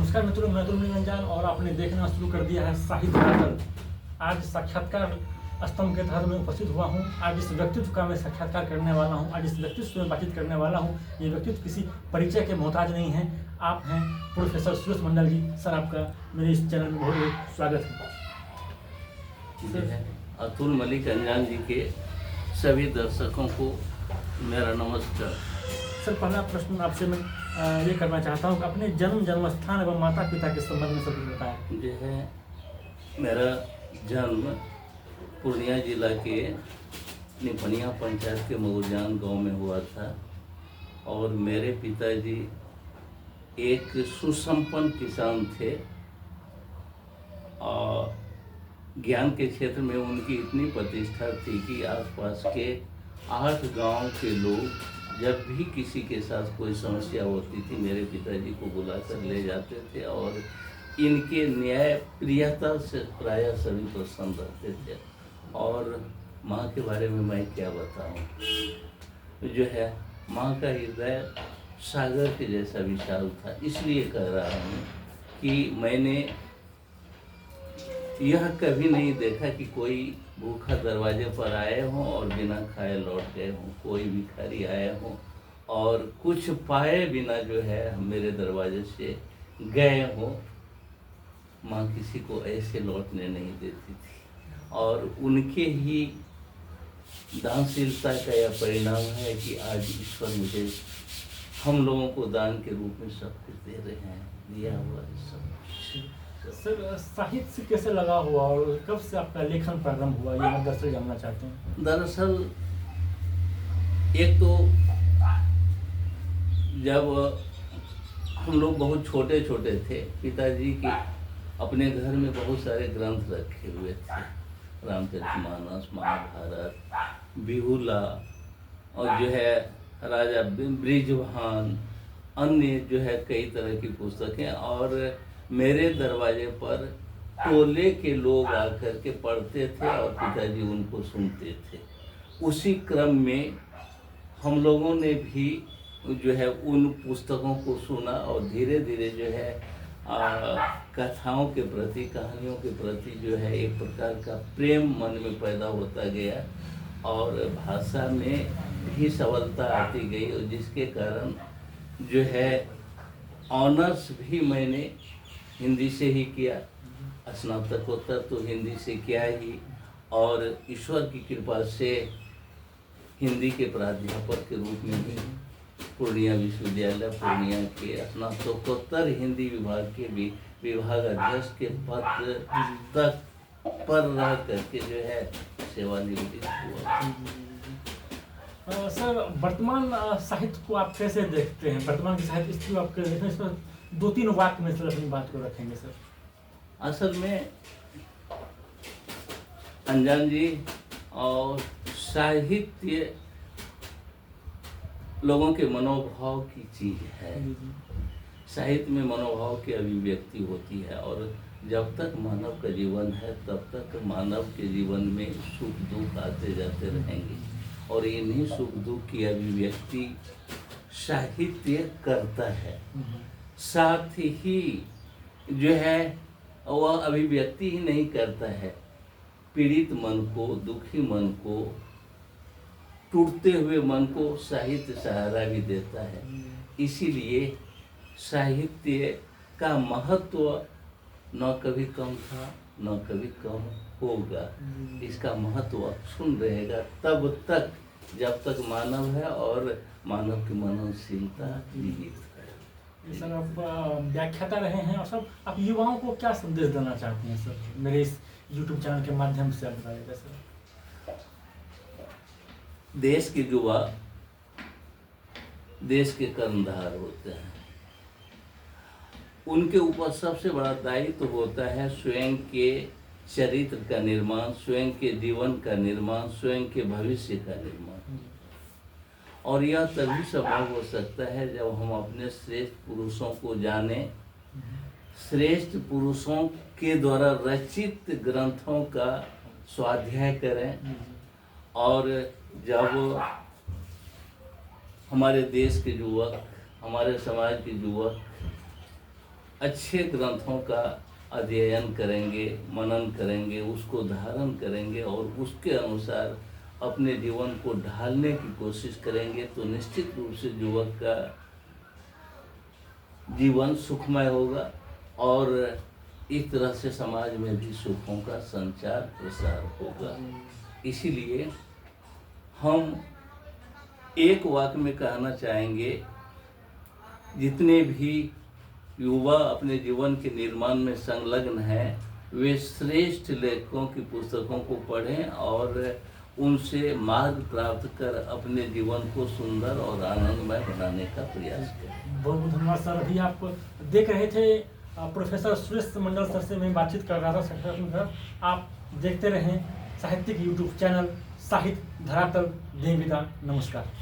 नमस्कार मित्रों, मैं तुलनी रंजान और आपने देखना शुरू कर दिया है साहित्य धरातल। आज साक्षात्कार स्तंभ के तहत मैं उपस्थित हुआ हूँ। आज इस व्यक्तित्व का मैं साक्षात्कार करने वाला हूँ। आज इस व्यक्तित्व से मैं बातचीत करने वाला हूँ। ये व्यक्तित्व किसी परिचय के मोहताज नहीं है। आप हैं प्रोफेसर सुरेश मंडल जी। सर, आपका मेरे इस चैनल में बहुत बहुत स्वागत है। अतुल मलिक अंजान जी के सभी दर्शकों को मेरा नमस्कार। सर, पहला प्रश्न आपसे मैं ये करना चाहता हूँ कि अपने जन्म स्थान एवं माता पिता के संबंध में सब बताएं। जो है, मेरा जन्म पूर्णिया जिला के निपनिया पंचायत के मऊरजान गांव में हुआ था और मेरे पिताजी एक सुसंपन्न किसान थे और ज्ञान के क्षेत्र में उनकी इतनी प्रतिष्ठा थी कि आसपास के 8 गांव के लोग जब भी किसी के साथ कोई समस्या होती थी मेरे पिताजी को बुलाकर ले जाते थे और इनके न्याय प्रियता से प्रायः सभी प्रसन्न रहते थे। और माँ के बारे में मैं क्या बताऊँ, जो है माँ का हृदय सागर के जैसा विशाल था। इसलिए कह रहा हूँ कि मैंने यह कभी नहीं देखा कि कोई भूखा दरवाजे पर आए हों और बिना खाए लौट गए हों, कोई भिखारी आए हों और कुछ पाए बिना जो है मेरे दरवाजे से गए हों। माँ किसी को ऐसे लौटने नहीं देती थी और उनके ही दानशीलता का यह परिणाम है कि आज ईश्वर मुझे हम लोगों को दान के रूप में सब कुछ दे रहे हैं, दिया हुआ है सब कुछ। सर, साहित्य से कैसे लगा हुआ और कब से आपका लेखन प्रारंभ हुआ, ये मैं दरअसल जानना चाहते हैं। दरअसल एक तो जब हम लोग बहुत छोटे छोटे थे, पिताजी के अपने घर में बहुत सारे ग्रंथ रखे हुए थे, रामचरितमानस, महाभारत, बिहुला और जो है राजा बृजभान, अन्य जो है कई तरह की पुस्तकें। और मेरे दरवाजे पर टोले के लोग आकर के पढ़ते थे और पिताजी उनको सुनते थे। उसी क्रम में हम लोगों ने भी जो है उन पुस्तकों को सुना और धीरे धीरे जो है कथाओं के प्रति, कहानियों के प्रति जो है एक प्रकार का प्रेम मन में पैदा होता गया और भाषा में भी सबलता आती गई और जिसके कारण जो है ऑनर्स भी मैंने हिंदी से ही किया, स्नातकोत्तर तो हिंदी से किया ही और ईश्वर की कृपा से हिंदी के प्राध्यापक के रूप में भी पूर्णिया विश्वविद्यालय पूर्णिया के स्नातकोत्तर हिंदी विभाग के भी विभाग अध्यक्ष के पद तक पर रह करके जो है सेवानिवृत्त हुआ। सर, वर्तमान साहित्य को आप कैसे देखते हैं? वर्तमान की साहित्य स्थिति को आप कैसे देखते हैं? इस पर 2-3 वाक्य में सर अपनी बात को रखेंगे। सर, असल में अंजान जी और साहित्य लोगों के मनोभाव की चीज है। साहित्य में मनोभाव की अभिव्यक्ति होती है और जब तक मानव का जीवन है तब तक मानव के जीवन में सुख दुख आते जाते रहेंगे और इन्हीं सुख दुख की अभिव्यक्ति साहित्य करता है। साथ ही जो है वह अभिव्यक्ति ही नहीं करता है, पीड़ित मन को, दुखी मन को, टूटते हुए मन को साहित्य सहारा भी देता है। इसीलिए साहित्य का महत्व न कभी कम था न कभी कम होगा। इसका महत्व सुन रहेगा तब तक जब तक मानव है और मानव की मननशीलता जीवित है। सर, आप व्याख्याता रहे हैं और सब आप युवाओं को क्या संदेश देना चाहते हैं? सर, मेरे इस YouTube चैनल के माध्यम से आप बताइएगा। सर, देश के युवा देश के कर्णधार होते हैं। उनके ऊपर सबसे बड़ा दायित्व होता है स्वयं के चरित्र का निर्माण, स्वयं के जीवन का निर्माण, स्वयं के भविष्य का निर्माण। और यह तभी संभव हो सकता है जब हम अपने श्रेष्ठ पुरुषों को जाने, श्रेष्ठ पुरुषों के द्वारा रचित ग्रंथों का स्वाध्याय करें और जब हमारे देश के युवक, हमारे समाज के युवक अच्छे ग्रंथों का अध्ययन करेंगे, मनन करेंगे, उसको धारण करेंगे और उसके अनुसार अपने जीवन को ढालने की कोशिश करेंगे तो निश्चित रूप से युवक का जीवन सुखमय होगा और इस तरह से समाज में भी सुखों का संचार प्रसार होगा। इसीलिए हम एक वाक्य में कहना चाहेंगे, जितने भी युवा अपने जीवन के निर्माण में संलग्न हैं वे श्रेष्ठ लेखकों की पुस्तकों को पढ़ें और उनसे मार्ग प्राप्त कर अपने जीवन को सुंदर और आनंदमय बनाने का प्रयास करें। बहुत बहुत धन्यवाद सर। अभी आप देख रहे थे प्रोफेसर सुरेश मंडल सर से मैं बातचीत कर रहा था साक्षात्कार। आप देखते रहें साहित्यिक यूट्यूब चैनल साहित्य धरातल। दें विदा, नमस्कार।